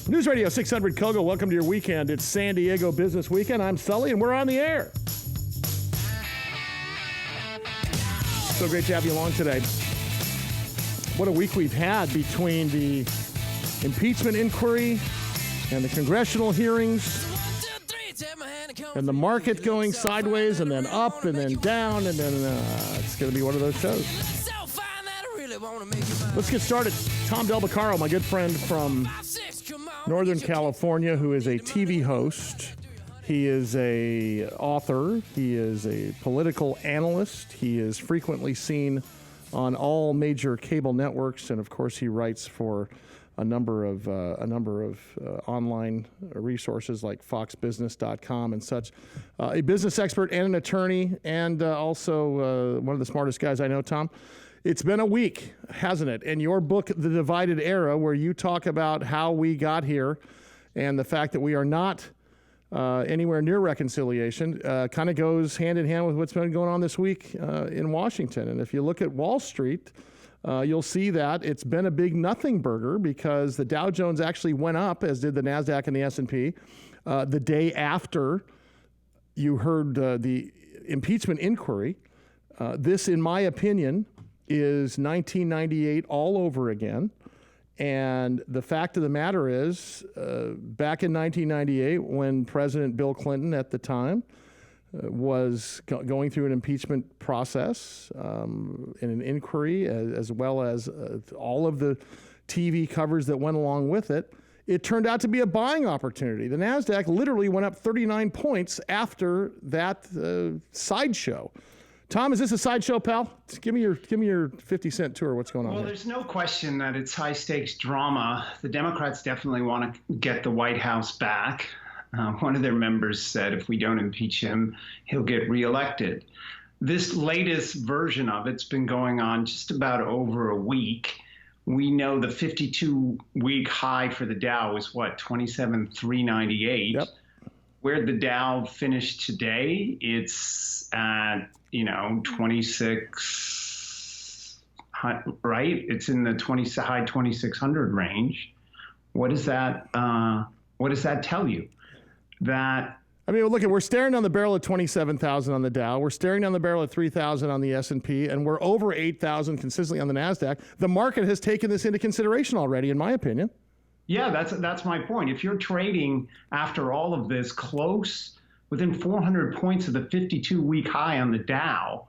News Radio 600 Kogo, welcome to your weekend. It's San Diego Business Weekend. I'm Sully, and we're on the air. So great to have you along today. What a week we've had between the impeachment inquiry and the congressional hearings and the market going sideways and then up and then down, and then it's going to be one of those shows. Let's get started. Tom Del Beccaro, my good friend from Northern California, who is a TV host. He is a author. He is a political analyst. He is frequently seen on all major cable networks, and of course, he writes for a number of online resources like foxbusiness.com and such. A business expert and an attorney, and also one of the smartest guys I know, Tom. It's been a week, hasn't it? And your book, The Divided Era, where you talk about how we got here and the fact that we are not anywhere near reconciliation, kind of goes hand in hand with what's been going on this week in Washington. And if you look at Wall Street, you'll see that it's been a big nothing burger because the Dow Jones actually went up, as did the NASDAQ and the S&P, the day after you heard the impeachment inquiry. This, in my opinion, is 1998 all over again. And the fact of the matter is, back in 1998, when President Bill Clinton at the time was going through an impeachment process in an inquiry, as well as all of the TV covers that went along with it, it turned out to be a buying opportunity. The NASDAQ literally went up 39 points after that sideshow. Tom, is this a sideshow, pal? Give me your 50-cent tour. What's going on Well, here? There's no question that it's high-stakes drama. The Democrats definitely want to get the White House back. One of their members said if we don't impeach him, he'll get reelected. This latest version of it's been going on just about over a week. We know the 52-week high for the Dow is, 27,398. Yep. Where the Dow finished today, it's at 26, right? It's in the high 2,600 range. What does that tell you? We're staring down the barrel at 27,000 on the Dow. We're staring down the barrel at 3,000 on the S&P, and we're over 8,000 consistently on the NASDAQ. The market has taken this into consideration already, in my opinion. Yeah, that's my point. If you're trading after all of this close, within 400 points of the 52-week high on the Dow,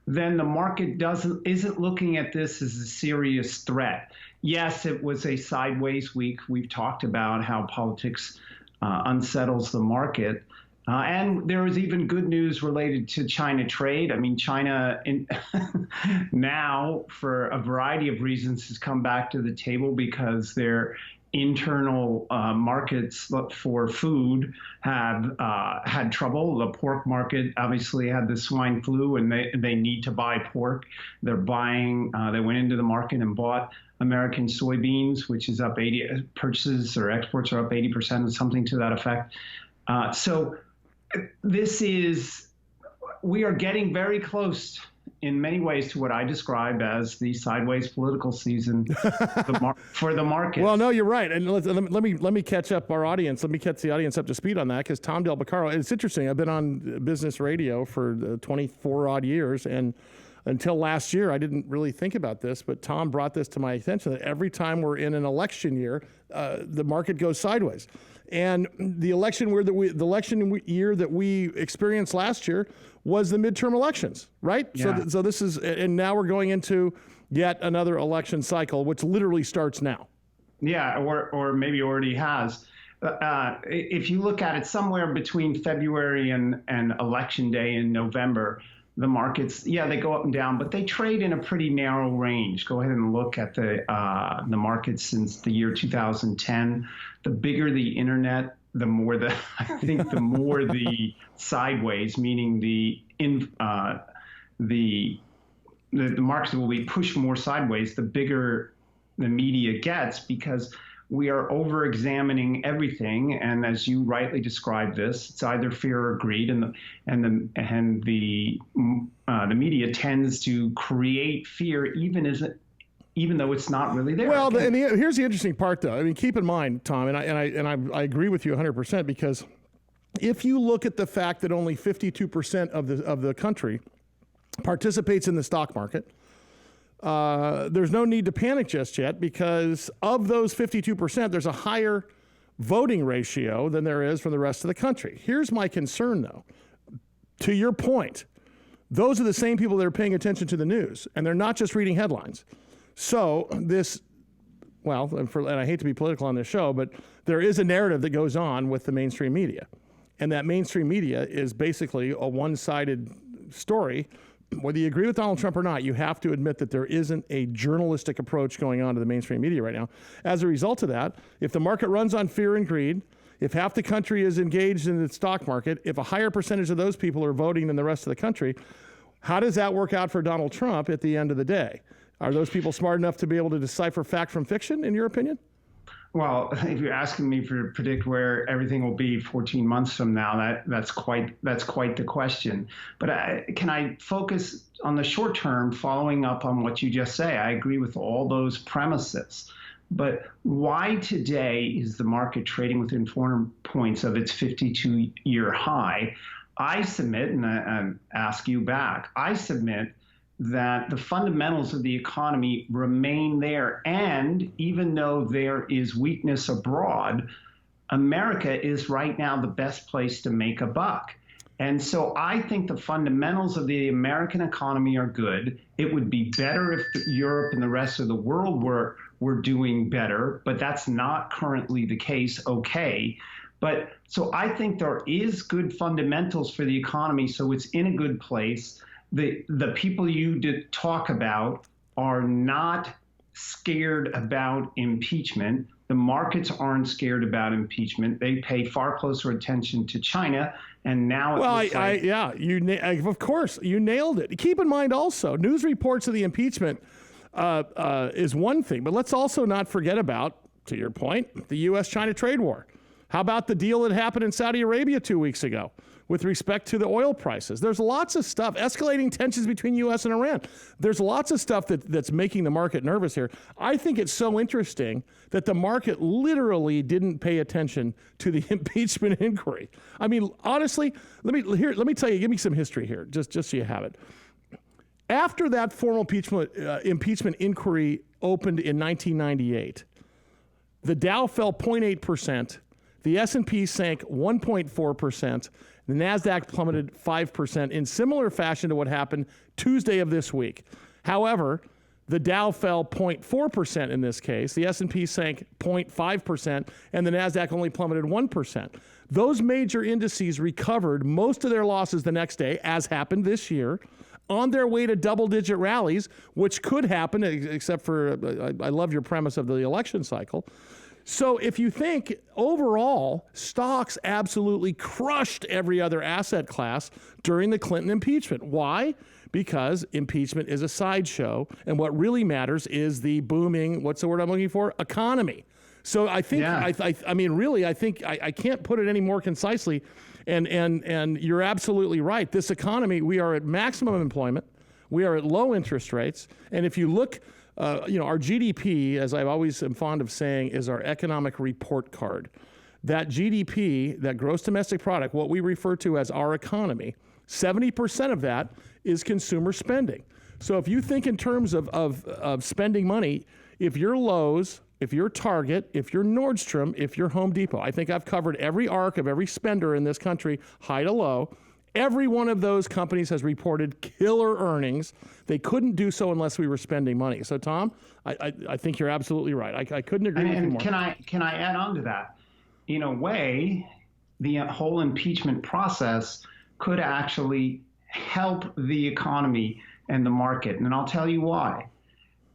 then the market isn't looking at this as a serious threat. Yes, it was a sideways week. We've talked about how politics unsettles the market. And there was even good news related to China trade. I mean, China now, for a variety of reasons, has come back to the table because their internal markets for food have had trouble. The pork market obviously had the swine flu, and they need to buy pork. They're buying. They went into the market and bought American soybeans, which is up 80. Purchases or exports are up 80%, something to that effect. So we are getting very close in many ways to what I describe as the sideways political season for the market. Well, no, you're right. And let me catch up our audience. Let me catch the audience up to speed on that, because Tom Del Beccaro, it's interesting. I've been on business radio for 24 odd years, and until last year, I didn't really think about this, but Tom brought this to my attention that every time we're in an election year, the market goes sideways. And the election year that we experienced last year was the midterm elections, right? Yeah. So this is, and now we're going into yet another election cycle, which literally starts now. Yeah, or maybe already has. If you look at it, somewhere between February and election day in November, the markets, they go up and down, but they trade in a pretty narrow range. Go ahead and look at the markets since the year 2010. The bigger the internet, the more the sideways, meaning the markets will be pushed more sideways, the bigger the media gets, because we are over-examining everything, and as you rightly described this, it's either fear or greed, and the media tends to create fear even even though it's not really there. Well, here's the interesting part, though. I mean, keep in mind, Tom, and I agree with you 100%, because if you look at the fact that only 52% of the country participates in the stock market, there's no need to panic just yet, because of those 52%, there's a higher voting ratio than there is from the rest of the country. Here's my concern, though. To your point, those are the same people that are paying attention to the news, and they're not just reading headlines. So and I hate to be political on this show, but there is a narrative that goes on with the mainstream media. And that mainstream media is basically a one-sided story. Whether you agree with Donald Trump or not, you have to admit that there isn't a journalistic approach going on to the mainstream media right now. As a result of that, if the market runs on fear and greed, if half the country is engaged in the stock market, if a higher percentage of those people are voting than the rest of the country, how does that work out for Donald Trump at the end of the day? Are those people smart enough to be able to decipher fact from fiction, in your opinion? Well, if you're asking me to predict where everything will be 14 months from now, that's quite the question. But can I focus on the short term, following up on what you just say? I agree with all those premises. But why today is the market trading within 400 points of its 52-year high? I submit, and I ask you back, I submit that the fundamentals of the economy remain there. And even though there is weakness abroad, America is right now the best place to make a buck. And so I think the fundamentals of the American economy are good. It would be better if Europe and the rest of the world were doing better, but that's not currently the case. Okay. But so I think there is good fundamentals for the economy, so it's in a good place. The people you did talk about are not scared about impeachment. The markets aren't scared about impeachment. They pay far closer attention to China. And now, of course, you nailed it. Keep in mind also, news reports of the impeachment is one thing, but let's also not forget about, to your point, the U.S.-China trade war. How about the deal that happened in Saudi Arabia 2 weeks ago with respect to the oil prices? There's lots of stuff, escalating tensions between U.S. and Iran. There's lots of stuff that's making the market nervous here. I think it's so interesting that the market literally didn't pay attention to the impeachment inquiry. I mean, honestly, let me tell you, give me some history here, just so you have it. After that formal impeachment inquiry opened in 1998, the Dow fell 0.8%. The S&P sank 1.4%. The NASDAQ plummeted 5% in similar fashion to what happened Tuesday of this week. However, the Dow fell 0.4% in this case. The S&P sank 0.5%, and the NASDAQ only plummeted 1%. Those major indices recovered most of their losses the next day, as happened this year, on their way to double-digit rallies, which could happen, except for, I love your premise of the election cycle. So if you think overall, stocks absolutely crushed every other asset class during the Clinton impeachment. Why? Because impeachment is a sideshow, and what really matters is the booming, what's the word I'm looking for? Economy. So I think, I mean, really, I think I can't put it any more concisely, and you're absolutely right. This economy, we are at maximum employment, we are at low interest rates, and if you look, our GDP, as I always am fond of saying, is our economic report card. That GDP, that gross domestic product, what we refer to as our economy, 70% of that is consumer spending. So if you think in terms of spending money, if you're Lowe's, if you're Target, if you're Nordstrom, if you're Home Depot, I think I've covered every arc of every spender in this country, high to low. Every one of those companies has reported killer earnings. They couldn't do so unless we were spending money. So, Tom, I think you're absolutely right. I couldn't agree with you more. Can I add on to that? In a way, the whole impeachment process could actually help the economy and the market. And I'll tell you why.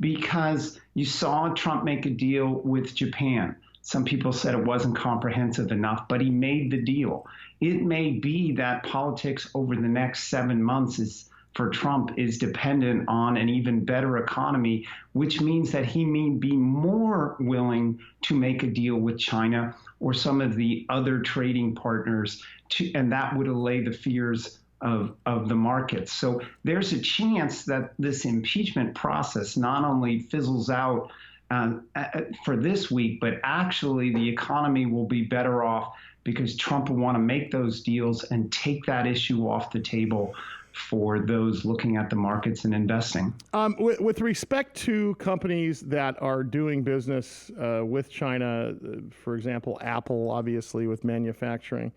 Because you saw Trump make a deal with Japan. Some people said it wasn't comprehensive enough, but he made the deal. It may be that politics over the next 7 months for Trump is dependent on an even better economy, which means that he may be more willing to make a deal with China or some of the other trading partners, and that would allay the fears of the markets. So there's a chance that this impeachment process not only fizzles out for this week, but actually the economy will be better off because Trump will want to make those deals and take that issue off the table for those looking at the markets and investing. With respect to companies that are doing business with China, for example, Apple, obviously, with manufacturing,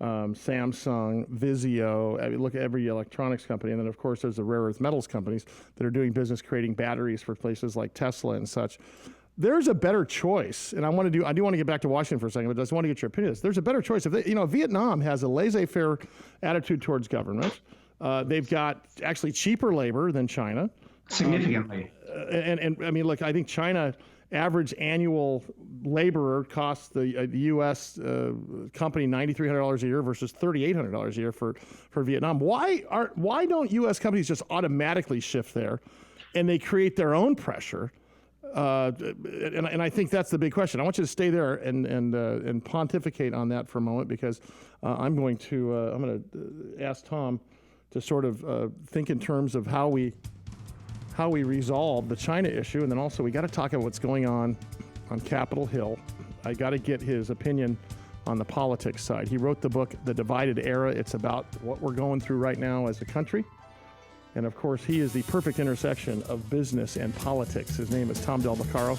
Samsung, Vizio, I mean, look at every electronics company. And then, of course, there's the rare earth metals companies that are doing business creating batteries for places like Tesla and such. There's a better choice, and I do want to get back to Washington for a second, but I just want to get your opinion on this. There's a better choice. If Vietnam has a laissez-faire attitude towards government. They've got actually cheaper labor than China. Significantly. And I mean, look, I think China average annual laborer costs the U.S. Company $9,300 a year versus $3,800 a year for Vietnam. Why don't U.S. companies just automatically shift there, and they create their own pressure? And I think that's the big question. I want you to stay there and pontificate on that for a moment, because I'm going to ask Tom to sort of think in terms of how we resolve the China issue, and then also we got to talk about what's going on Capitol Hill. I got to get his opinion on the politics side. He wrote the book, The Divided Era. It's about what we're going through right now as a country. And of course, he is the perfect intersection of business and politics. His name is Tom Del Beccaro.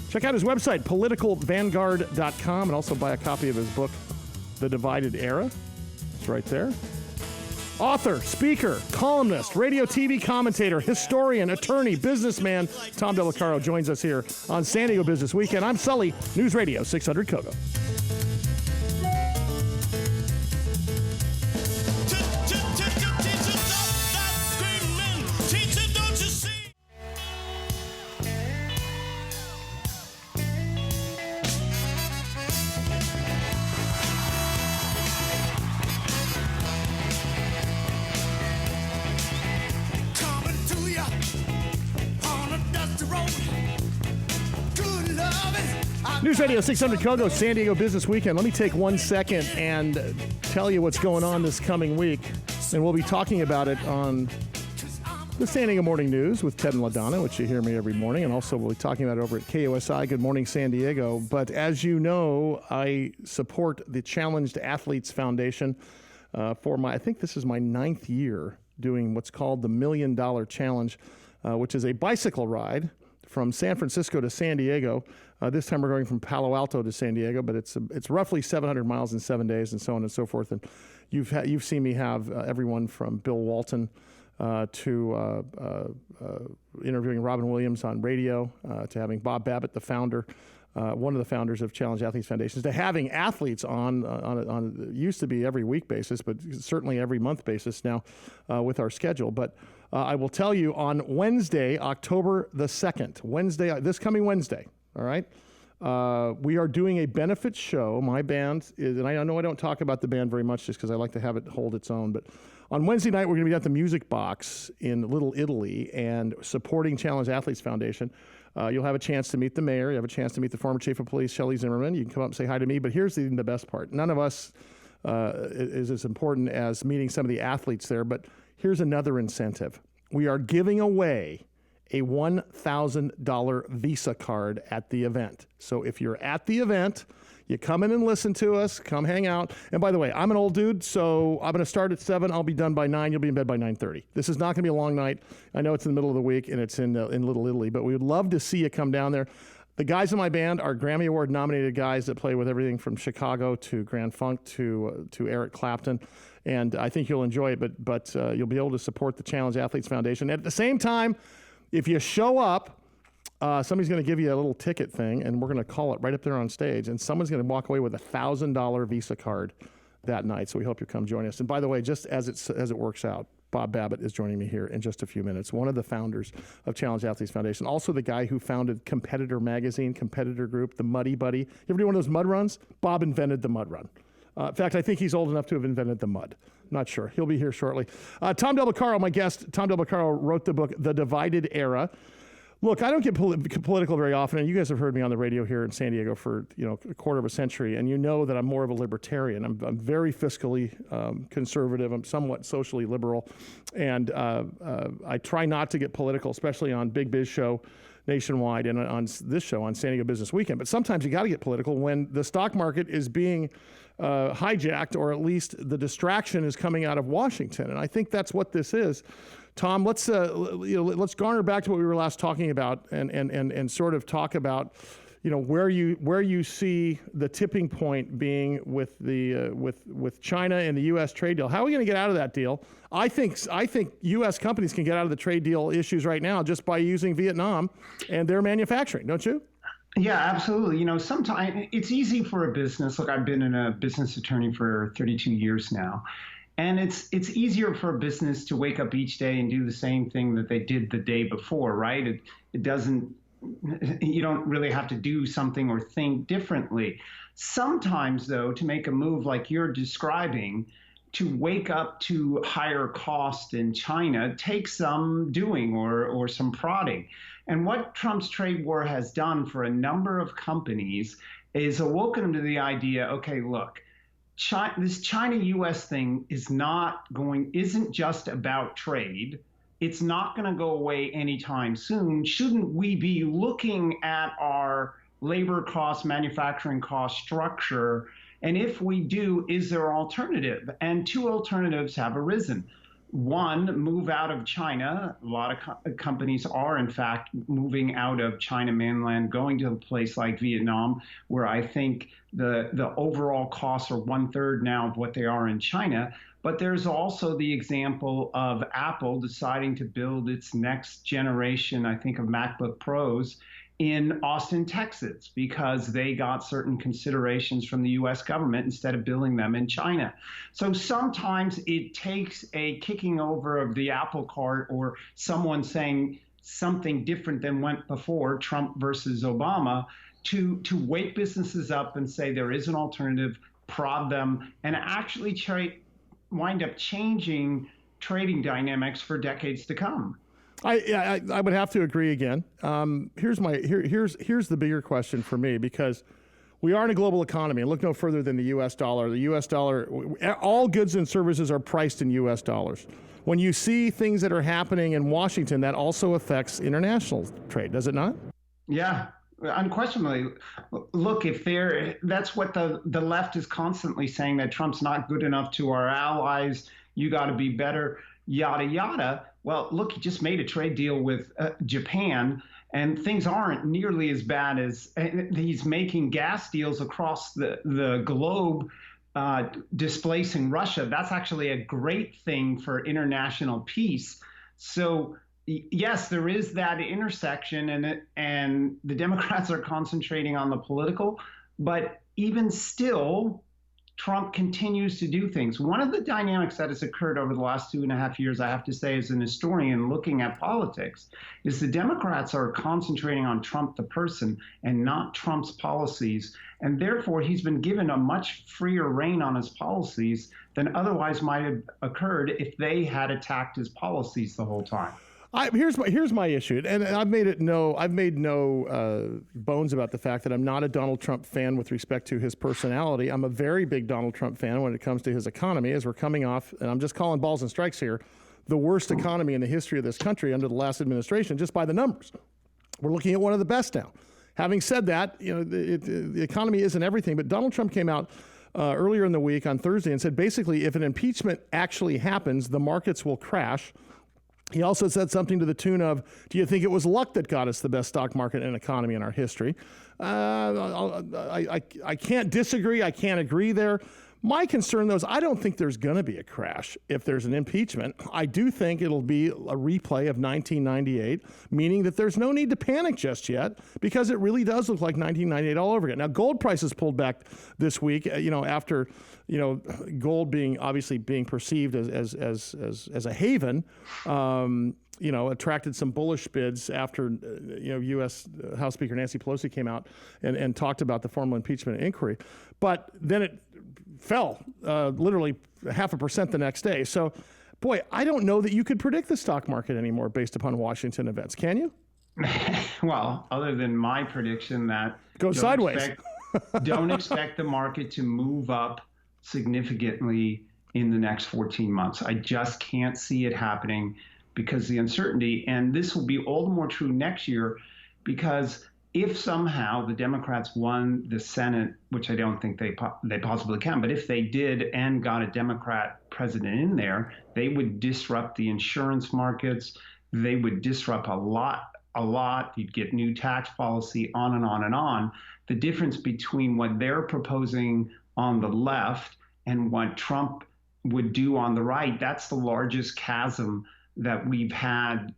Check out his website, politicalvanguard.com, and also buy a copy of his book, The Divided Era. It's right there. Author, speaker, columnist, radio, TV commentator, historian, attorney, businessman, Tom Del Beccaro joins us here on San Diego Business Weekend. I'm Sully, News Radio 600 KOGO. News Radio 600 KOGO, San Diego Business Weekend. Let me take 1 second and tell you what's going on this coming week. And we'll be talking about it on the San Diego Morning News with Ted and LaDonna, which you hear me every morning. And also we'll be talking about it over at KOSI. Good morning, San Diego. But as you know, I support the Challenged Athletes Foundation I think this is my 9th year doing what's called the $1 Million Challenge, which is a bicycle ride from San Francisco to San Diego. This time we're going from Palo Alto to San Diego, but it's roughly 700 miles in 7 days, and so on and so forth. And you've seen me have everyone from Bill Walton to interviewing Robin Williams on radio, to having Bob Babbitt, the founder, one of the founders of Challenge Athletes Foundations, to having athletes on used to be every week basis, but certainly every month basis now with our schedule. But I will tell you, on Wednesday, October the 2nd, this coming Wednesday, all right, we are doing a benefit show. My band is, and I know I don't talk about the band very much just because I like to have it hold its own, but on Wednesday night, we're going to be at the Music Box in Little Italy and supporting Challenge Athletes Foundation. You'll have a chance to meet the mayor. You have a chance to meet the former chief of police, Shelley Zimmerman. You can come up and say hi to me. But here's the best part. None of us is as important as meeting some of the athletes there. But here's another incentive. We are giving away a $1,000 Visa card at the event. So if you're at the event, you come in and listen to us, come hang out. And by the way, I'm an old dude, so I'm going to start at 7. I'll be done by 9. You'll be in bed by 9:30. This is not going to be a long night. I know it's in the middle of the week, and it's in Little Italy, but we would love to see you come down there. The guys in my band are Grammy Award nominated guys that play with everything from Chicago to Grand Funk to Eric Clapton. And I think you'll enjoy it, but you'll be able to support the Challenge Athletes Foundation. At the same time, if you show up, somebody's going to give you a little ticket thing, and we're going to call it right up there on stage, and someone's going to walk away with a $1,000 Visa card that night. So we hope you come join us. And by the way, just as it works out, Bob Babbitt is joining me here in just a few minutes, one of the founders of Challenge Athletes Foundation, also the guy who founded Competitor Magazine, Competitor Group, the Muddy Buddy. You ever do one of those mud runs? Bob invented the mud run. In fact, I think he's old enough to have invented the mud. Not sure. He'll be here shortly. Tom Del Beccaro, my guest. Tom Del Beccaro wrote the book, The Divided Era. Look, I don't get political very often, and you guys have heard me on the radio here in San Diego for a quarter of a century, and you know that I'm more of a libertarian. I'm very fiscally conservative. I'm somewhat socially liberal, and I try not to get political, especially on Big Biz Show nationwide and on this show on San Diego Business Weekend. But sometimes you got to get political when the stock market is being hijacked, or at least the distraction is coming out of Washington, and I think that's what this is. Tom, let's garner back to what we were last talking about, and sort of talk about, where you see the tipping point being with China and the U.S. trade deal. How are we going to get out of that deal? I think U.S. companies can get out of the trade deal issues right now just by using Vietnam and their manufacturing, don't you? Yeah, absolutely. Sometimes it's easy for a business. Look, I've been a business attorney for 32 years now. And it's easier for a business to wake up each day and do the same thing that they did the day before, right? It doesn't, you don't really have to do something or think differently. Sometimes, though, to make a move like you're describing, to wake up to higher cost in China takes some doing or some prodding. And what Trump's trade war has done for a number of companies is awoken them to the idea, okay, look, this China-U.S. thing isn't just about trade. It's not going to go away anytime soon. Shouldn't we be looking at our labor cost, manufacturing cost structure? And if we do, is there an alternative? And two alternatives have arisen. One, move out of China. A lot of companies are, in fact, moving out of China mainland, going to a place like Vietnam, where I think the overall costs are 1/3 now of what they are in China. But there's also the example of Apple deciding to build its next generation, I think, of MacBook Pros in Austin, Texas, because they got certain considerations from the U.S. government instead of building them in China. So sometimes it takes a kicking over of the apple cart or someone saying something different than went before, Trump versus Obama, to wake businesses up and say there is an alternative, prod them, and actually wind up changing trading dynamics for decades to come. I would have to agree again. Here's the bigger question for me, because we are in a global economy, and look no further than the U.S. dollar. The U.S. dollar, all goods and services are priced in U.S. dollars. When you see things that are happening in Washington, that also affects international trade, does it not? Yeah, unquestionably. Look, that's what the left is constantly saying, that Trump's not good enough to our allies. You got to be better, yada, yada. Well, look, he just made a trade deal with Japan, and things aren't nearly as bad as he's making gas deals across the globe, displacing Russia. That's actually a great thing for international peace. So, yes, there is that intersection, and the Democrats are concentrating on the political, but even still, Trump continues to do things. One of the dynamics that has occurred over the last 2.5 years, I have to say, as an historian looking at politics, is the Democrats are concentrating on Trump the person and not Trump's policies. And therefore, he's been given a much freer rein on his policies than otherwise might have occurred if they had attacked his policies the whole time. Here's my issue, and I've made no bones about the fact that I'm not a Donald Trump fan with respect to his personality. I'm a very big Donald Trump fan when it comes to his economy, as we're coming off, and I'm just calling balls and strikes here, the worst economy in the history of this country under the last administration, just by the numbers. We're looking at one of the best now. Having said that, the economy isn't everything, but Donald Trump came out earlier in the week on Thursday and said, basically, if an impeachment actually happens, the markets will crash. He also said something to the tune of, do you think it was luck that got us the best stock market and economy in our history? I can't disagree. I can't agree there. My concern, though, is I don't think there's going to be a crash if there's an impeachment. I do think it'll be a replay of 1998, meaning that there's no need to panic just yet, because it really does look like 1998 all over again. Now, gold prices pulled back this week, after gold being perceived as a haven. Attracted some bullish bids after, U.S. House Speaker Nancy Pelosi came out and talked about the formal impeachment inquiry. But then it fell literally 0.5% the next day. So, boy, I don't know that you could predict the stock market anymore based upon Washington events. Can you? Well, other than my prediction that Go sideways. Don't expect the market to move up significantly in the next 14 months. I just can't see it happening because the uncertainty, and this will be all the more true next year because if somehow the Democrats won the Senate, which I don't think they possibly can, but if they did and got a Democrat president in there, they would disrupt the insurance markets. They would disrupt a lot. You'd get new tax policy, on and on and on. The difference between what they're proposing on the left and what Trump would do on the right, that's the largest chasm that we've had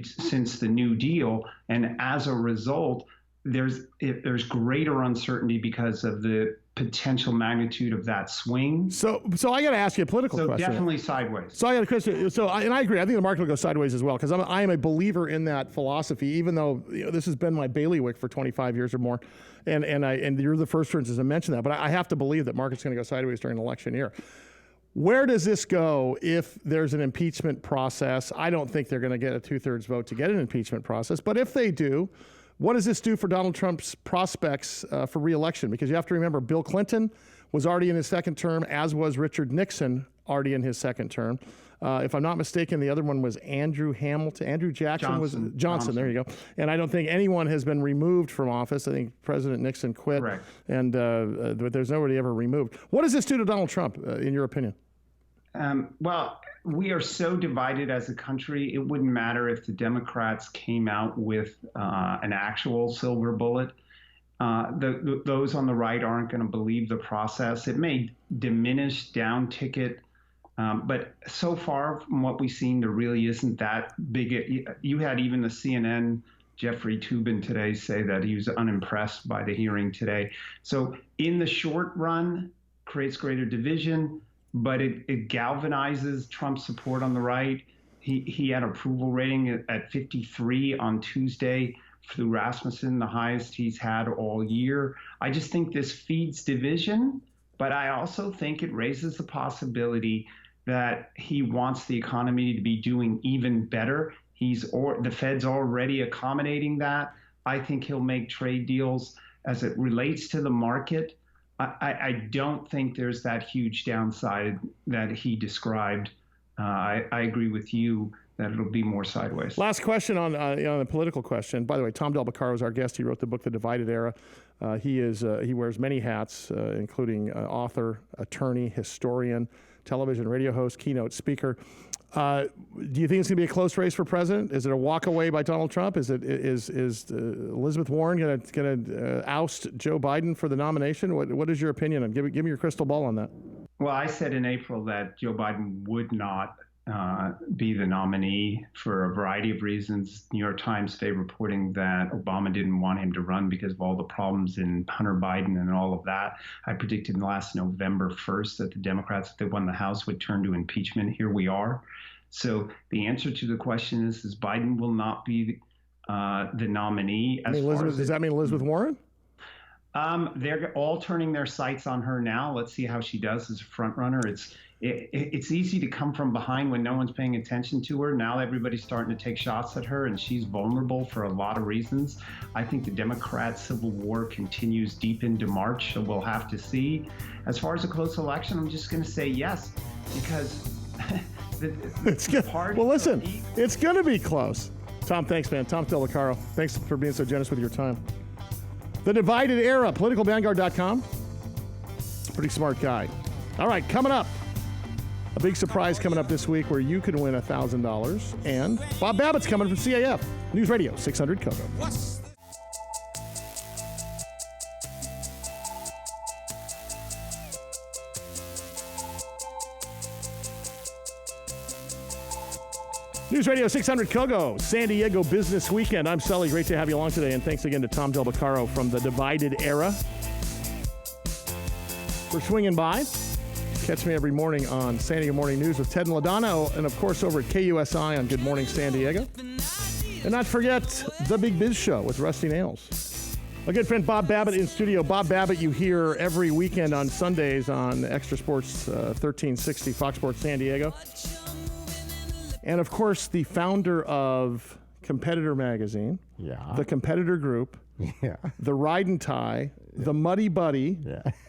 since the New Deal. And as a result, there's greater uncertainty because of the potential magnitude of that swing. So I got to ask you a political question. So definitely sideways. So I got a question. And I agree. I think the market will go sideways as well because I am a believer in that philosophy. Even though this has been my bailiwick for 25 years or more, and you're the first person to mention that. But I have to believe that market's going to go sideways during an election year. Where does this go if there's an impeachment process? I don't think they're going to get a 2/3 vote to get an impeachment process. But if they do, what does this do for Donald Trump's prospects for re-election? Because you have to remember, Bill Clinton was already in his second term, as was Richard Nixon already in his second term. If I'm not mistaken, the other one was Andrew Johnson. There you go. And I don't think anyone has been removed from office. I think President Nixon quit. Correct. And but there's nobody ever removed. What does this do to Donald Trump, in your opinion? Well, we are so divided as a country. It wouldn't matter if the Democrats came out with an actual silver bullet. Those on the right aren't going to believe the process. It may diminish, down ticket, but so far from what we've seen, there really isn't that big. You had even the CNN Jeffrey Toobin today say that he was unimpressed by the hearing today. So in the short run, creates greater division, but it galvanizes Trump's support on the right. He had approval rating at 53 on Tuesday through Rasmussen, the highest he's had all year. I just think this feeds division, but I also think it raises the possibility that he wants the economy to be doing even better. The Fed's already accommodating that. I think he'll make trade deals as it relates to the market. I don't think there's that huge downside that he described. I agree with you that it'll be more sideways. Last question on a political question. By the way, Tom Del Beccaro is our guest. He wrote the book, The Divided Era. He wears many hats, including author, attorney, historian, television, radio host, keynote speaker. Do you think it's going to be a close race for president? Is it a walk away by Donald Trump? Is Elizabeth Warren going to oust Joe Biden for the nomination? What is your opinion on? Give me your crystal ball on that. Well, I said in April that Joe Biden would not be the nominee for a variety of reasons. New York Times today reporting that Obama didn't want him to run because of all the problems in Hunter Biden and all of that. I predicted last November 1st that the Democrats, if they won the House, would turn to impeachment. Here we are. So the answer to the question is Biden will not be the nominee. Does that mean Elizabeth Warren? They're all turning their sights on her now. Let's see how she does as a front runner. It's easy to come from behind when no one's paying attention to her. Now everybody's starting to take shots at her, and she's vulnerable for a lot of reasons. I think the Democrat civil war continues deep into March, so we'll have to see. As far as a close election, I'm just going to say yes, because it's good. Well, listen, it's going to be close. Tom, thanks, man. Tom Del Beccaro, thanks for being so generous with your time. The Divided Era, politicalvanguard.com. Pretty smart guy. All right, coming up. A big surprise coming up this week where you can win $1,000. And Bob Babbitt's coming from CAF. News Radio 600 Kogo. News Radio 600 Kogo, San Diego Business Weekend. I'm Sully. Great to have you along today. And thanks again to Tom Del Beccaro from The Divided Era for swinging by. Catch me every morning on San Diego Morning News with Ted and LaDonna, and of course over at KUSI on Good Morning San Diego. And not forget The Big Biz Show with Rusty Nails. My good friend Bob Babbitt in studio. Bob Babbitt you hear every weekend on Sundays on Extra Sports 1360 Fox Sports San Diego. And of course the founder of Competitor Magazine, Yeah. the Competitor Group, Yeah. the Ride and Tie, the Muddy Buddy,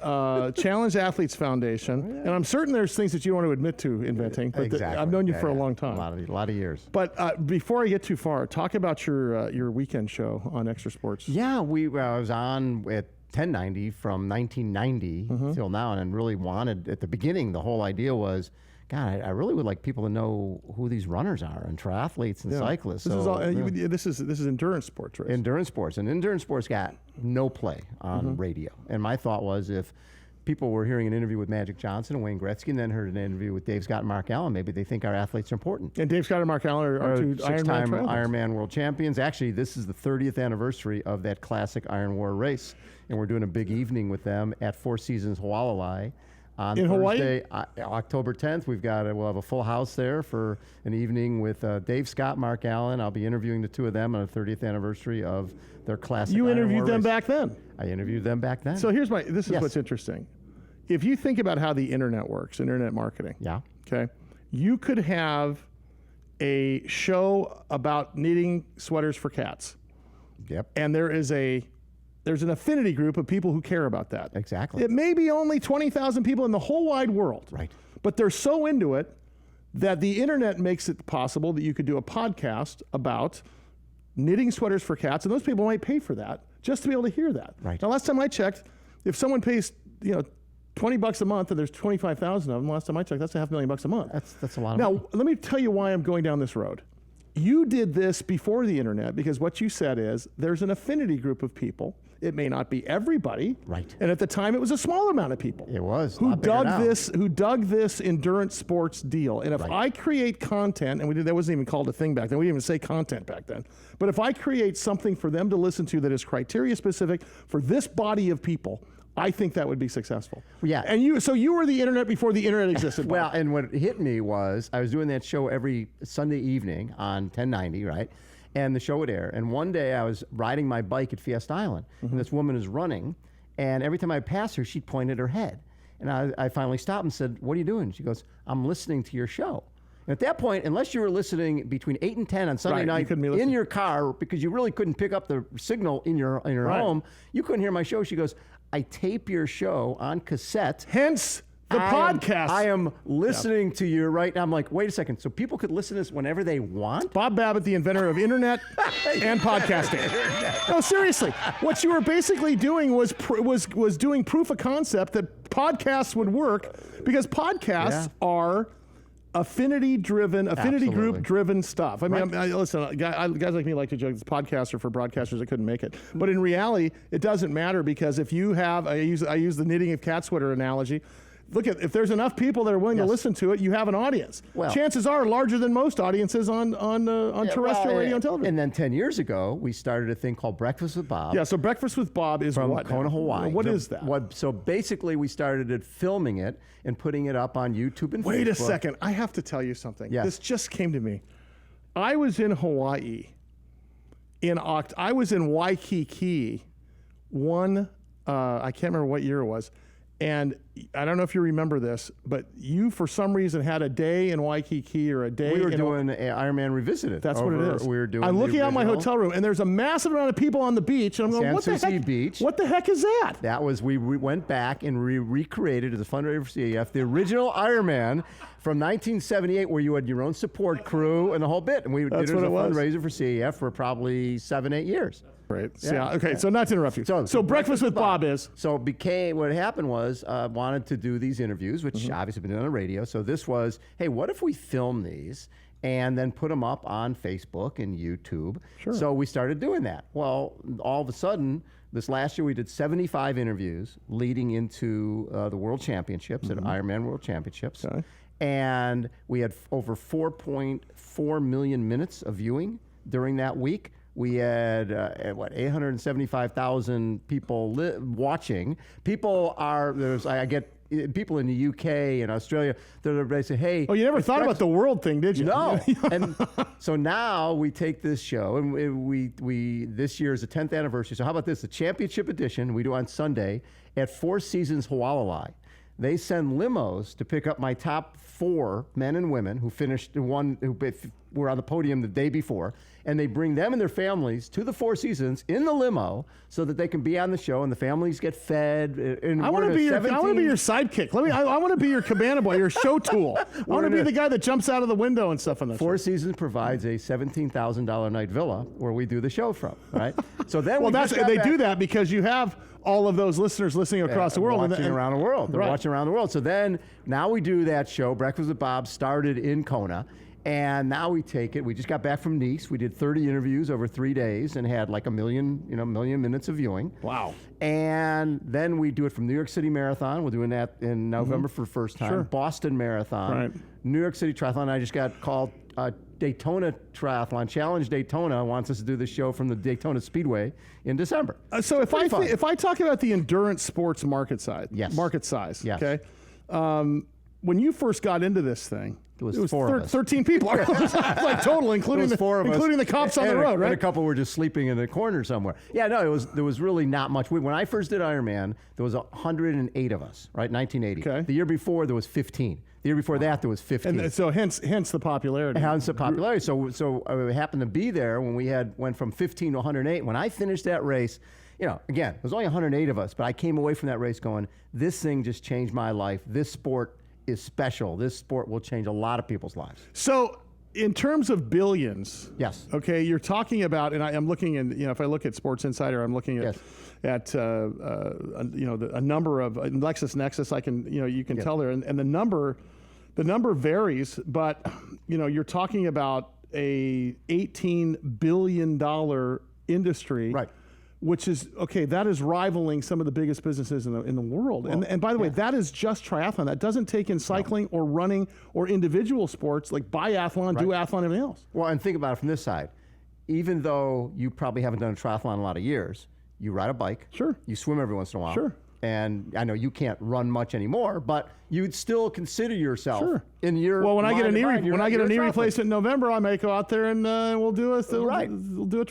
Challenge Athletes Foundation, and I'm certain there's things that you want to admit to inventing, but Exactly. I've known you for a long time. A lot of years. But before I get too far, talk about your weekend show on Extra Sports. Yeah, I was on at 1090 from 1990 till now, and really wanted, at the beginning, the whole idea was, God, I really would like people to know who these runners are and triathletes and cyclists. This is endurance sports, right? Endurance sports. And endurance sports got no play on radio. And my thought was, if people were hearing an interview with Magic Johnson and Wayne Gretzky and then heard an interview with Dave Scott and Mark Allen, maybe they think our athletes are important. And Dave Scott and Mark Allen are two six-time Ironman Ironman world champions. Actually, this is the 30th anniversary of that classic Iron War race. And we're doing a big evening with them at Four Seasons Hualalai. On in Thursday, Hawaii? October 10th, we'll have a full house there for an evening with Dave Scott, Mark Allen. I'll be interviewing the two of them on the 30th anniversary of their classic. You Iron interviewed War them race. back then. I interviewed them back then. So this is what's interesting. If you think about how the internet works, internet marketing. Yeah. Okay. You could have a show about knitting sweaters for cats. Yep. And there's an affinity group of people who care about that. Exactly. It may be only 20,000 people in the whole wide world. Right. But they're so into it that the internet makes it possible that you could do a podcast about knitting sweaters for cats, and those people might pay for that just to be able to hear that. Right. Now, last time I checked, if someone pays, $20 a month and there's 25,000 of them, last time I checked, that's $500,000 a month. That's a lot of money. money. Now, let me tell you why I'm going down this road. You did this before the internet because what you said is there's an affinity group of people. It may not be everybody. Right. And at the time, it was a small amount of people. It was. Who dug this endurance sports deal. And if I create content, and that wasn't even called a thing back then. We didn't even say content back then. But if I create something for them to listen to that is criteria specific for this body of people, I think that would be successful. Yeah. And you were the internet before the internet existed. Well, and what hit me was I was doing that show every Sunday evening on 1090, right? And the show would air. And one day I was riding my bike at Fiesta Island, and this woman is running, and every time I passed her, she'd point at her head. And I finally stopped and said, "What are you doing?" She goes, "I'm listening to your show." And at that point, unless you were listening between 8 and 10 on Sunday night in your car, because you really couldn't pick up the signal in your home, you couldn't hear my show. She goes, "I tape your show on cassette." Hence the podcast. I am listening to you right now. I'm like, wait a second. So people could listen to this whenever they want? Bob Babbitt, the inventor of internet and podcasting. No, seriously. What you were basically doing was doing proof of concept that podcasts would work because podcasts are affinity group driven stuff. I mean, listen, guys like me like to joke it's podcaster for broadcasters that couldn't make it. But in reality, it doesn't matter because if you have, I use the knitting of cat sweater analogy. Look if there's enough people that are willing to listen to it, you have an audience. Well, chances are larger than most audiences on terrestrial radio and television. And then 10 years ago, we started a thing called Breakfast with Bob. Yeah, so Breakfast with Bob is from what? Kona, Hawaii. What is that? So basically, we started filming it and putting it up on YouTube and Facebook. Wait a second. I have to tell you something. Yes. This just came to me. I was in Hawaii I was in Waikiki I can't remember what year it was. And I don't know if you remember this, but you, for some reason, had a day in Waikiki or a day. We were doing Ironman Revisited. That's what it is. We were doing. I'm looking out my hotel room, and there's a massive amount of people on the beach, and I'm going, "What the heck? Beach. What the heck is that?" That was we went back and recreated as a fundraiser for CAF the original Ironman from 1978, where you had your own support crew and the whole bit, and we did it as a fundraiser for CAF for probably 7-8 years. Right. Yeah. Okay. So not to interrupt you. So Breakfast with Bob is. So what happened was wanted to do these interviews, which obviously been done on the radio. So this was, hey, what if we film these and then put them up on Facebook and YouTube? Sure. So we started doing that. Well, all of a sudden, this last year we did 75 interviews leading into the World Championships at Ironman World Championships. Okay. And we had over 4.4 million minutes of viewing during that week. We had, 875,000 people watching. I get people in the UK and Australia, they say, hey. Oh, you never thought about the world thing, did you? No. And so now we take this show, and we this year is the 10th anniversary. So how about this? The championship edition we do on Sunday at Four Seasons Hualalai. They send limos to pick up my top 4 men and women who were on the podium the day before, and they bring them and their families to the Four Seasons in the limo so that they can be on the show and the families get fed. And I want to be your sidekick. I want to be your cabana boy, your show tool. I want to be the guy that jumps out of the window and stuff on the Four Seasons provides a $17,000 night villa where we do the show from, right? So then they do that because you have all of those listeners listening across the world. Watching around the world. They're watching around the world. So then now we do that show. Breakfast with Bob started in Kona. And now we take it. We just got back from Nice. We did 30 interviews over 3 days and had like a million minutes of viewing. Wow. And then we do it from New York City Marathon. We're doing that in November for the first time. Sure. Boston Marathon. Right. New York City Triathlon. I just got called Daytona Triathlon. Challenge Daytona wants us to do the show from the Daytona Speedway in December. So if I talk about the endurance sports market size, yes. Okay. When you first got into this thing, it was 13 people, like total, including the cops on the road, right? And a couple were just sleeping in a corner somewhere. Yeah, no, there was really not much. When I first did Ironman, there was 108 of us, right? 1980. Okay. The year before there was 15. The year before that there was 15. And so hence the popularity. Hence the popularity. So I happened to be there when we went from 15 to 108. When I finished that race, again, there was only 108 of us, but I came away from that race going, this thing just changed my life. This sport is special. This sport will change a lot of people's lives. So in terms of billions, yes. Okay, you're talking about, and I'm looking in, if I look at Sports Insider, I'm looking at, yes. a number of LexisNexis. I can, you can yes. tell there, and the number varies, but you're talking about a $18 billion industry, right? Which is that is rivaling some of the biggest businesses in the world. Well, and by the way, that is just triathlon. That doesn't take in cycling or running or individual sports like biathlon, duathlon, and everything else. Well, and think about it from this side. Even though you probably haven't done a triathlon in a lot of years, you ride a bike. Sure. You swim every once in a while. Sure. And I know you can't run much anymore, but you'd still consider yourself in your when I get a knee knee replacement in November, I may go out there and we'll do it for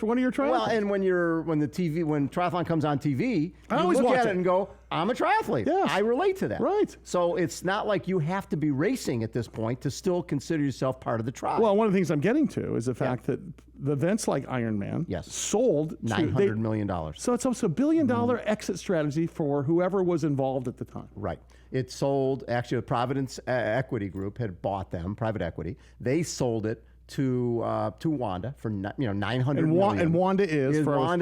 one of your triathlons. Well, and when triathlon comes on TV, I you always look watch at it and go, I'm a triathlete. Yes. I relate to that. Right. So it's not like you have to be racing at this point to still consider yourself part of the tribe. Well, one of the things I'm getting to is the fact that the events like Ironman sold $900 million. So it's also $1 billion exit strategy for whoever was involved at the time. Right. It sold, actually, the Providence Equity Group had bought them, private equity. They sold it to Wanda for $900 million. And Wanda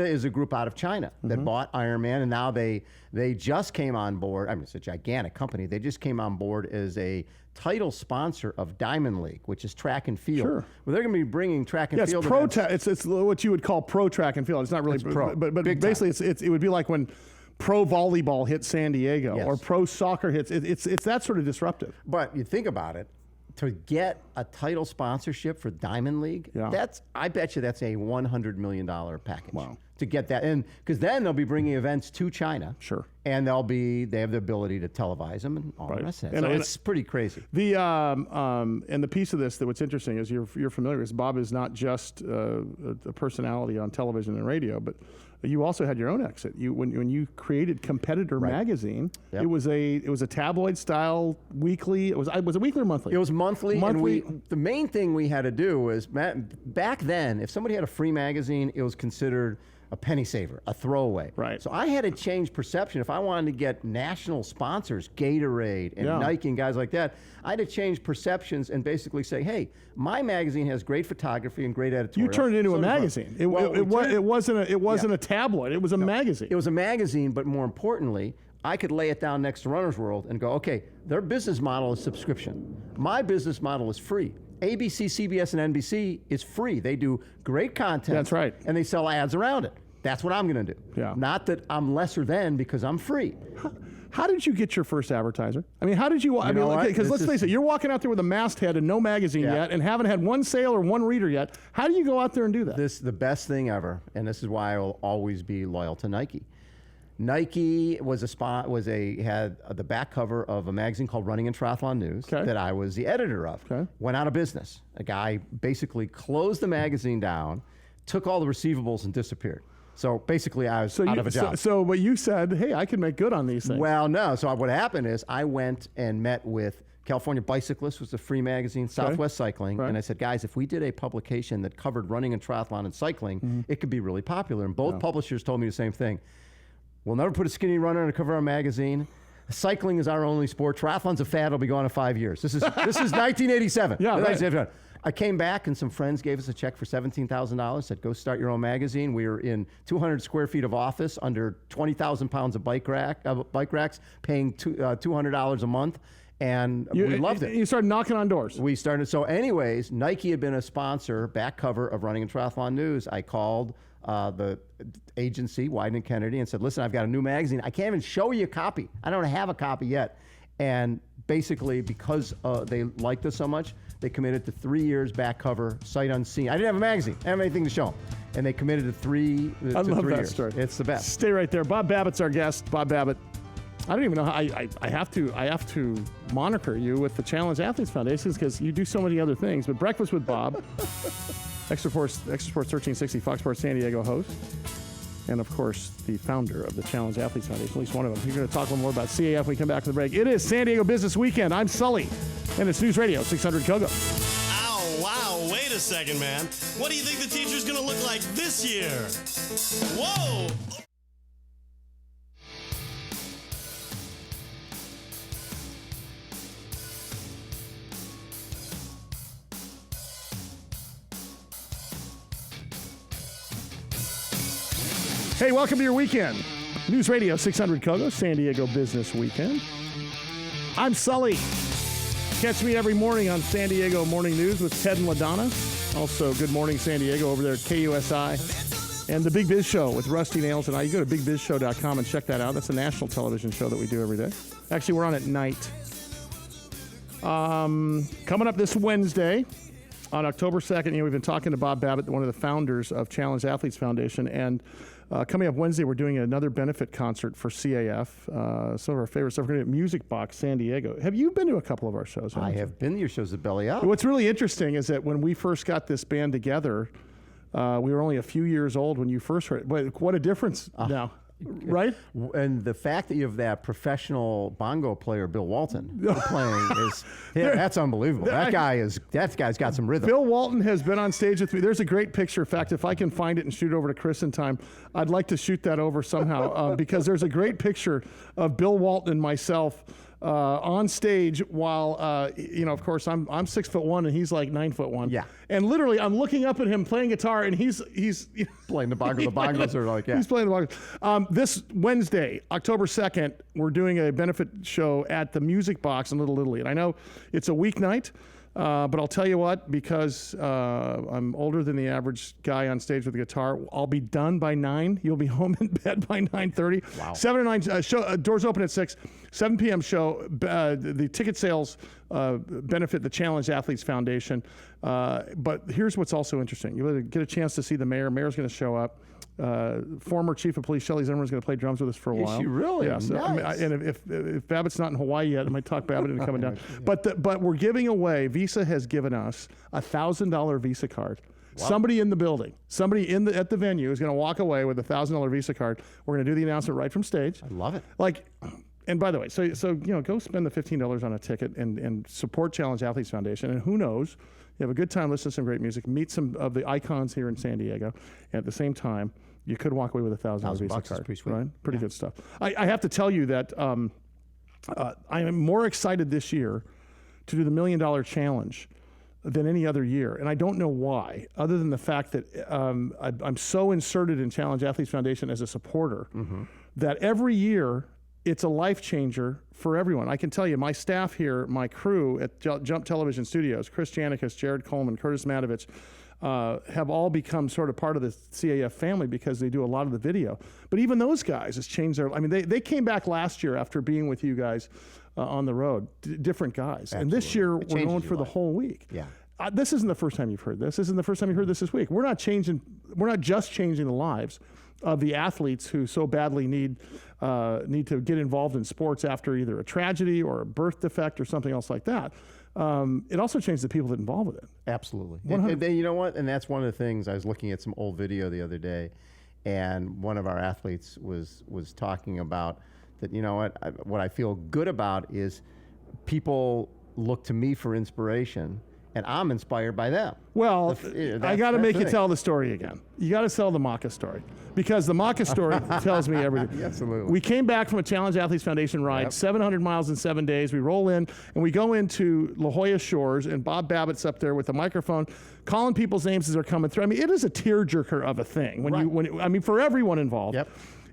is a group out of China that bought Ironman, and now they just came on board. I mean, it's a gigantic company. They just came on board as a title sponsor of Diamond League, which is track and field. Sure. Well, they're going to be bringing track and field. It's what you would call pro track and field. It's not really pro, but basically it would be like when pro volleyball hits San Diego or pro soccer hits. It's that sort of disruptive. But you think about it. To get a title sponsorship for Diamond League, I bet you that's a $100 million package. Wow. To get that, and because then they'll be bringing events to China. Sure. And they have the ability to televise them and all the rest of that. So it's pretty crazy. And the piece of this that what's interesting is you're familiar with Bob is not just a personality on television and radio, but you also had your own exit. When you created Competitor magazine, it was a tabloid style weekly. Was it weekly or monthly? It was monthly. And the main thing we had to do was back then, if somebody had a free magazine, it was considered a penny saver, a throwaway. Right. So I had to change perception. If I wanted to get national sponsors, Gatorade and Nike and guys like that, I had to change perceptions and basically say, hey, my magazine has great photography and great editorial. You turned it into a magazine. It wasn't a tabloid. It was a magazine. It was a magazine, but more importantly, I could lay it down next to Runner's World and go, okay, their business model is subscription. My business model is free. ABC, CBS, and NBC is free. They do great content. That's right. And they sell ads around it. That's what I'm going to do. Yeah. Not that I'm lesser than because I'm free. How did you get your first advertiser? I mean, how did you? Because let's face it, you're walking out there with a masthead and no magazine yet, and haven't had one sale or one reader yet. How do you go out there and do that? This is the best thing ever, and this is why I will always be loyal to Nike. Nike had the back cover of a magazine called Running and Triathlon News that I was the editor of. Went out of business. A guy basically closed the magazine down, took all the receivables, and disappeared. So basically, I was out of a job. But you said, hey, I can make good on these things. Well, no. So what happened is I went and met with California Bicyclist was a free magazine, Southwest Cycling. Right. And I said, guys, if we did a publication that covered running and triathlon and cycling, it could be really popular. And both publishers told me the same thing. We'll never put a skinny runner on the cover of our magazine. Cycling is our only sport. Triathlon's a fad. It'll be gone in 5 years. This is 1987. Yeah, right. I came back and some friends gave us a check for $17,000. Said, go start your own magazine. We were in 200 square feet of office, under 20,000 pounds of bike racks, paying $200 a month. And we loved it. You started knocking on doors. We started. So anyways, Nike had been a sponsor, back cover of Running and Triathlon News. I called the agency, Wieden & Kennedy, and said, listen, I've got a new magazine. I can't even show you a copy. I don't have a copy yet. And basically, because they liked us so much, they committed to 3 years back cover, sight unseen. I didn't have a magazine. I didn't have anything to show them. And they committed to three years. I love that story. It's the best. Stay right there. Bob Babbitt's our guest. Bob Babbitt. I don't even know how I have to moniker you with the Challenge Athletes Foundation because you do so many other things. But Breakfast with Bob, Extra Sports 1360, Fox Sports San Diego host, and of course the founder of the Challenge Athletes Foundation, at least one of them. You're going to talk a little more about CAF when we come back from the break. It is San Diego Business Weekend. I'm Sully, and it's News Radio 600 Kogo. Ow, wow, wait a second, man. What do you think the teacher's going to look like this year? Whoa! Hey, welcome to your weekend. News Radio 600 Kogo, San Diego Business Weekend. I'm Sully. Catch me every morning on San Diego Morning News with Ted and LaDonna. Also, Good Morning San Diego over there at KUSI. And The Big Biz Show with Rusty Nails and I. You go to bigbizshow.com and check that out. That's a national television show that we do every day. Actually, we're on at night. Coming up this Wednesday, on October 2nd, we've been talking to Bob Babbitt, one of the founders of Challenge Athletes Foundation, and coming up Wednesday, we're doing another benefit concert for CAF. Some of our favorite stuff. We're going to do Music Box San Diego. Have you been to a couple of our shows? I have been to your shows at Belly Up. What's really interesting is that when we first got this band together, we were only a few years old when you first heard it. What a difference now. Right? And the fact that you have that professional bongo player, Bill Walton, playing that's unbelievable. That guy's got some rhythm. Bill Walton has been on stage with me. There's a great picture. In fact, if I can find it and shoot it over to Chris in time, I'd like to shoot that over somehow because there's a great picture of Bill Walton and myself on stage while, of course, I'm 6'1" and he's like 9'1". Yeah. And literally, I'm looking up at him playing guitar, and he's playing the bongo. The bongos are like, yeah. He's playing the bongos. This Wednesday, October 2nd, we're doing a benefit show at the Music Box in Little Italy. And I know it's a weeknight, but I'll tell you what, because I'm older than the average guy on stage with a guitar, I'll be done by 9. You'll be home in bed by 9:30. Wow. 7 to 9, show, doors open at 6. 7 p.m. show. The ticket sales benefit the Challenge Athletes Foundation. But here's what's also interesting. You'll get a chance to see the mayor. Mayor's going to show up. Former Chief of Police Shelley Zimmerman's going to play drums with us for a while. Is she really? Yeah. So, nice. and if Babbitt's not in Hawaii yet, I might talk Babbitt into coming down. But we're giving away. Visa has given us a $1,000 Visa card. Wow. Somebody in the building, at the venue is going to walk away with a $1,000 Visa card. We're going to do the announcement right from stage. I love it. And by the way, so go spend the $15 on a ticket and support Challenge Athletes Foundation. And who knows, you have a good time, listen to some great music, meet some of the icons here in San Diego. And at the same time, you could walk away with a $1,000 Visa card. Is pretty sweet. Right? Pretty good stuff. I have to tell you that I am more excited this year to do the $1 Million Challenge than any other year. And I don't know why, other than the fact that I'm so inserted in Challenge Athletes Foundation as a supporter that every year it's a life changer for everyone. I can tell you, my staff here, my crew at Jump Television Studios, Chris Janicus, Jared Coleman, Curtis Matovich, have all become sort of part of the CAF family because they do a lot of the video. But even those guys has changed their, they came back last year after being with you guys on the road, different guys. Absolutely. And this year we're going for the whole week. Yeah. This isn't the first time you've heard this. This isn't the first time you heard this week. We're not just changing the lives of the athletes who so badly need to get involved in sports after either a tragedy or a birth defect or something else like that. It also changed the people that involved with it. Absolutely. And then you know what? And that's one of the things. I was looking at some old video the other day, and one of our athletes was talking about that. You know what I feel good about is people look to me for inspiration, and I'm inspired by them. Well, I got to make you the tell the story again. You got to sell the Maca story, because the Maca story tells me everything. Absolutely. We came back from a Challenge Athletes Foundation ride, 700 miles in 7 days. We roll in, and we go into La Jolla Shores, and Bob Babbitt's up there with the microphone, calling people's names as they're coming through. I mean, it is a tearjerker of a thing for everyone involved. Yep.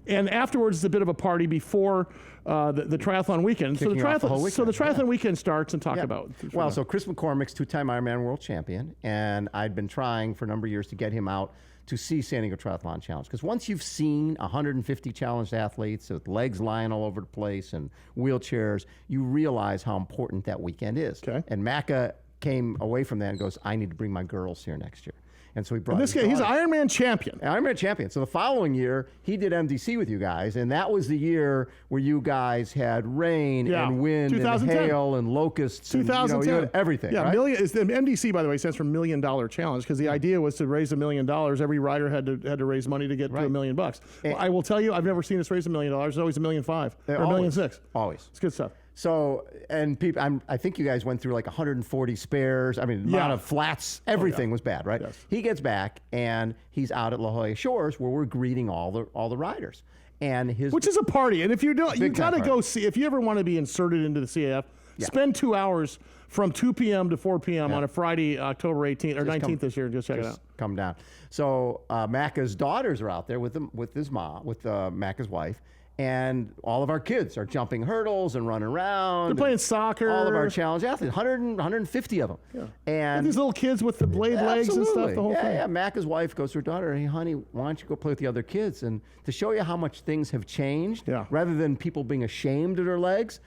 And afterwards, it's a bit of a party before the triathlon weekend. Kicking off the whole weekend. So the triathlon weekend starts, and talk about. Well, so Chris McCormick's 2-time Ironman world champion, and I'd been trying for a number of years to get him out to see San Diego Triathlon Challenge. Because once you've seen 150 challenged athletes with legs lying all over the place and wheelchairs, you realize how important that weekend is. Okay. And Maca came away from that and goes, I need to bring my girls here next year. And so he brought this guy, he's an Ironman champion. Ironman champion. So the following year, he did MDC with you guys, and that was the year where you guys had rain and wind and hail and locusts. 2010. And, you had everything. Yeah, right? the MDC, by the way, stands for $1 Million Challenge, because the idea was to raise $1 million. Every rider had to raise money to get to $1 million. Well, I will tell you, I've never seen us raise $1 million. It's always $1.5 million or $1.6 million. Always. It's good stuff. So, and people, I think you guys went through like 140 spares. I mean, amount of flats, everything was bad, right? Yes. He gets back and he's out at La Jolla Shores where we're greeting all the riders. And which is a party. And if you don't, you got to go see, if you ever want to be inserted into the CAF, spend 2 hours from 2 p.m. to 4 p.m. on a Friday, October 18th or 19th this year, and just check it out. Come down. So Maca's daughters are out there with his mom, with Maca's wife. And all of our kids are jumping hurdles and running around. They're playing soccer. All of our challenge athletes, 150 of them. Yeah. And these little kids with the blade legs and stuff, the whole thing. Yeah, Maca's wife goes to her daughter, hey, honey, why don't you go play with the other kids? And to show you how much things have changed, rather than people being ashamed of their legs,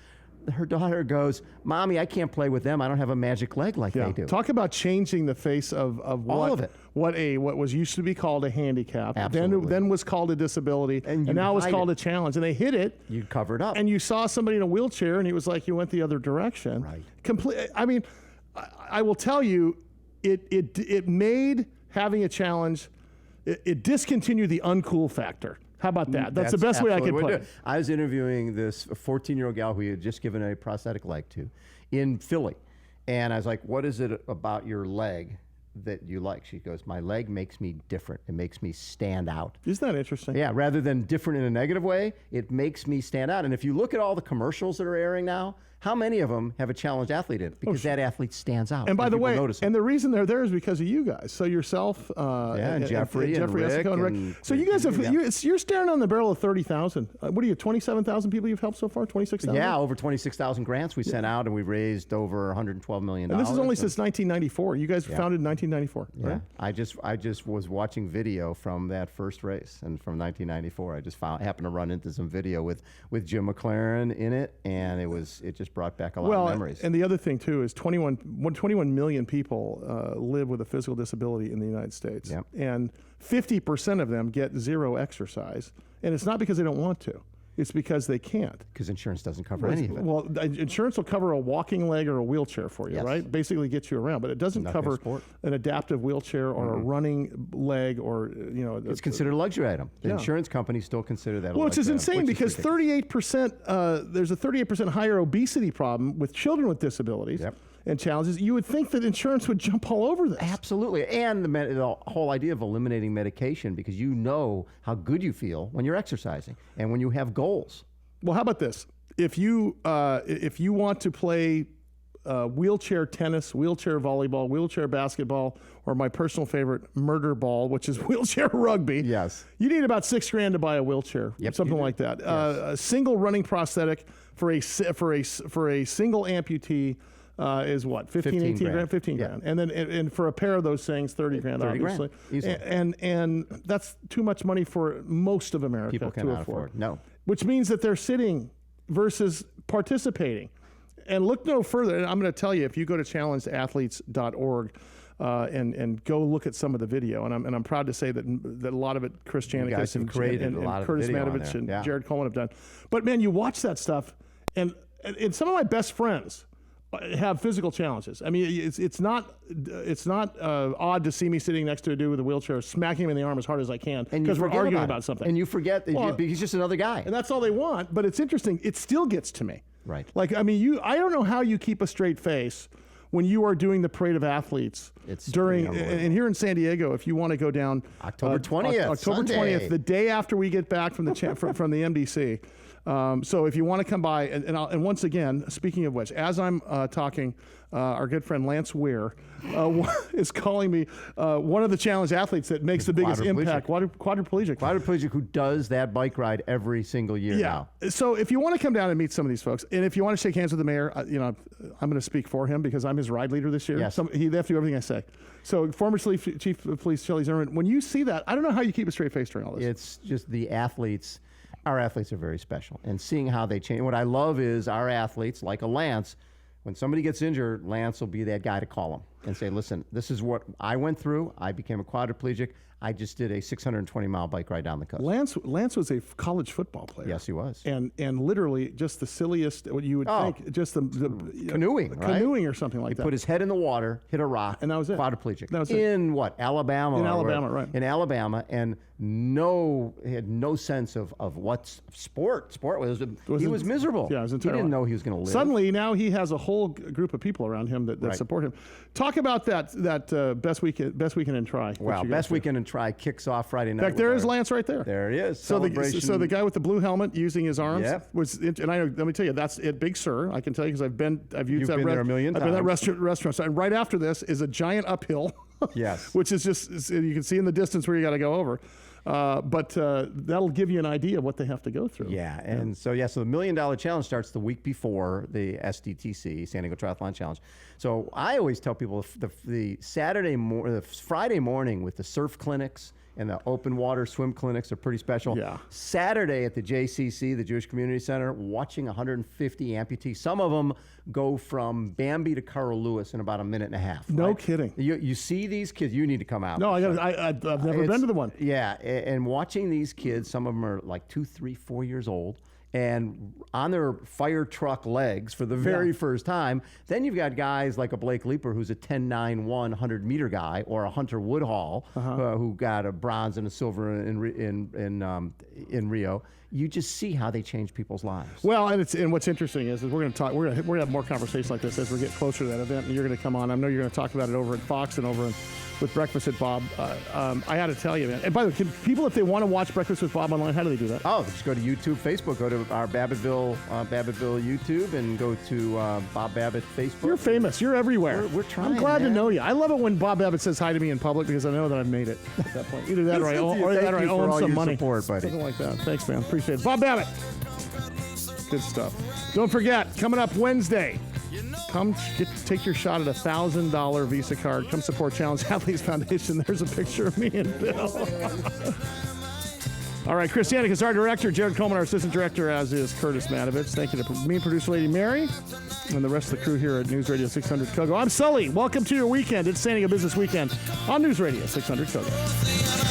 her daughter goes, Mommy, I can't play with them. I don't have a magic leg like they do. Talk about changing the face of what, all of it. What was used to be called a handicap, Absolutely. then was called a disability, and now it's called a challenge. And they hit it. You covered up. And you saw somebody in a wheelchair, and it was like you went the other direction. Right. I mean, I will tell you, it made having a challenge, it discontinued the uncool factor. How about that? That's the best way I could put it. I was interviewing this 14-year-old gal who had just given a prosthetic leg to in Philly. And I was like, what is it about your leg that you like? She goes, my leg makes me different. It makes me stand out. Isn't that interesting? Yeah, rather than different in a negative way, it makes me stand out. And if you look at all the commercials that are airing now, how many of them have a challenged athlete in it? Because that athlete stands out. And by the way, and the reason they're there is because of you guys. So yourself, and Jeffrey and Rick. And so you guys you're staring on the barrel of 30,000. What are you, 27,000 people you've helped so far? 26,000? Yeah, over 26,0and grants we sent out, and we've raised over $112 million. And this is only since 1994. You guys were founded in 1994, right? I just was watching video from that first race, and from 1994, I just happened to run into some video with Jim McLaren in it, and it just brought back a lot of memories. And the other thing too is 21 million people live with a physical disability in the United States, and 50% of them get zero exercise, and it's not because they don't want to. It's because they can't. Because insurance doesn't cover any of it. Well, insurance will cover a walking leg or a wheelchair for you, right? Basically get you around, but it doesn't cover an adaptive wheelchair or a running leg or, It's considered a luxury item. The insurance companies still consider that a luxury item. Which is insane because 38%, there's a 38% higher obesity problem with children with disabilities. And challenges. You would think that insurance would jump all over this. Absolutely. And the whole idea of eliminating medication, because you know how good you feel when you're exercising and when you have goals. Well, how about this? If you want to play wheelchair tennis, wheelchair volleyball, wheelchair basketball, or my personal favorite, murder ball, which is wheelchair rugby. Yes. You need about $6,000 to buy a wheelchair, something like that. Yes. A single running prosthetic for a single amputee is what, 15 grand? 15 grand. And then and for a pair of those things, 30 grand, obviously. And that's too much money for most of America People to cannot afford. No. Which means that they're sitting versus participating. And look no further. And I'm going to tell you, if you go to challengedathletes.org and go look at some of the video, and I'm proud to say that a lot of it Chris Janicus and Curtis Matovich and Jared Coleman have done. But man, you watch that stuff, and some of my best friends have physical challenges. I mean, it's not odd to see me sitting next to a dude with a wheelchair, smacking him in the arm as hard as I can because we're arguing about something. And you forget that he's just another guy. And that's all they want. But it's interesting. It still gets to me Right. Like, I mean, I don't know how you keep a straight face when you are doing the parade of athletes. It's during, pretty and here in San Diego, if you want to go down October 20th, October Sunday. 20th, the day after we get back from the from the MDC. So if you want to come by, and once again, speaking of which, as I'm talking, our good friend Lance Weir is calling me one of the challenge athletes that makes the biggest impact. Quadriplegic. Quadriplegic who does that bike ride every single year now. So if you want to come down and meet some of these folks, and if you want to shake hands with the mayor, I'm going to speak for him because I'm his ride leader this year. Yes. They have to do everything I say. So former Chief of Police Shelley Zimmerman, when you see that, I don't know how you keep a straight face during all this. It's just the athletes. Our athletes are very special, and seeing how they change. What I love is our athletes, like a Lance. When somebody gets injured, Lance will be that guy to call them and say, listen, this is what I went through. I became a quadriplegic. I just did a 620-mile bike ride down the coast. Lance was a college football player. Yes, he was. And literally just the silliest, what you would think, just the canoeing, right? Canoeing or something like that. Put his head in the water, hit a rock, and that was it. Quadriplegic. That was it. In what? Alabama. In Alabama, right. In Alabama, and he had no sense of what sport was. He was miserable. Yeah, it was he didn't know he was going to live. Suddenly, now he has a whole group of people around him that support him. Talk about that best weekend and try. Well, best weekend and try kicks off Friday night. In fact, there is Lance right there. There he is. So the guy with the blue helmet using his arms was, and I know. Let me tell you, that's it, Big Sur. I can tell you because I've used that. You've been there a million times. I've been at that restaurant. So, and right after this is a giant uphill. Yes. Which is just, you can see in the distance where you got to go over. But that'll give you an idea of what they have to go through. Yeah, and so the $1 million challenge starts the week before the SDTC, San Diego Triathlon Challenge. So I always tell people the Friday morning with the surf clinics and the open water swim clinics are pretty special. Yeah. Saturday at the JCC, the Jewish Community Center, watching 150 amputees. Some of them go from Bambi to Carl Lewis in about a minute and a half. No kidding. You see these kids, you need to come out. No, I've never been to the one. Yeah, and watching these kids, some of them are like 2, 3, 4 years old, and on their fire truck legs for the very first time. Then you've got guys like a Blake Leeper, who's a 10.91 100-meter guy, or a Hunter Woodhall, who got a bronze and a silver in Rio. You just see how they change people's lives. Well, and what's interesting is we're going to talk. We're going to have more conversations like this as we get closer to that event, and you're going to come on. I know you're going to talk about it over at Fox and over with Breakfast at Bob. I had to tell you, man. And by the way, can people, if they want to watch Breakfast with Bob online, how do they do that? Oh, just go to YouTube, Facebook. Go to our Babbittville YouTube and go to Bob Babbitt Facebook. You're famous. You're everywhere. We're trying. I'm glad to man. know you. I love it when Bob Babbitt says hi to me in public because I know that I've made it at that point. Either that or I owe him some money. Support, buddy. Something like that. Thanks, man. Appreciate it. Bob Babbitt. Good stuff. Don't forget, coming up Wednesday, come take your shot at a $1,000 Visa card. Come support Challenge Athletes Foundation. There's a picture of me and Bill. All right, Chris Yannick is our director. Jared Coleman, our assistant director, as is Curtis Matovich. Thank you to me and producer Lady Mary and the rest of the crew here at News Radio 600 Kogo. I'm Sully. Welcome to your weekend. It's San Diego Business Weekend on News Radio 600 Kogo.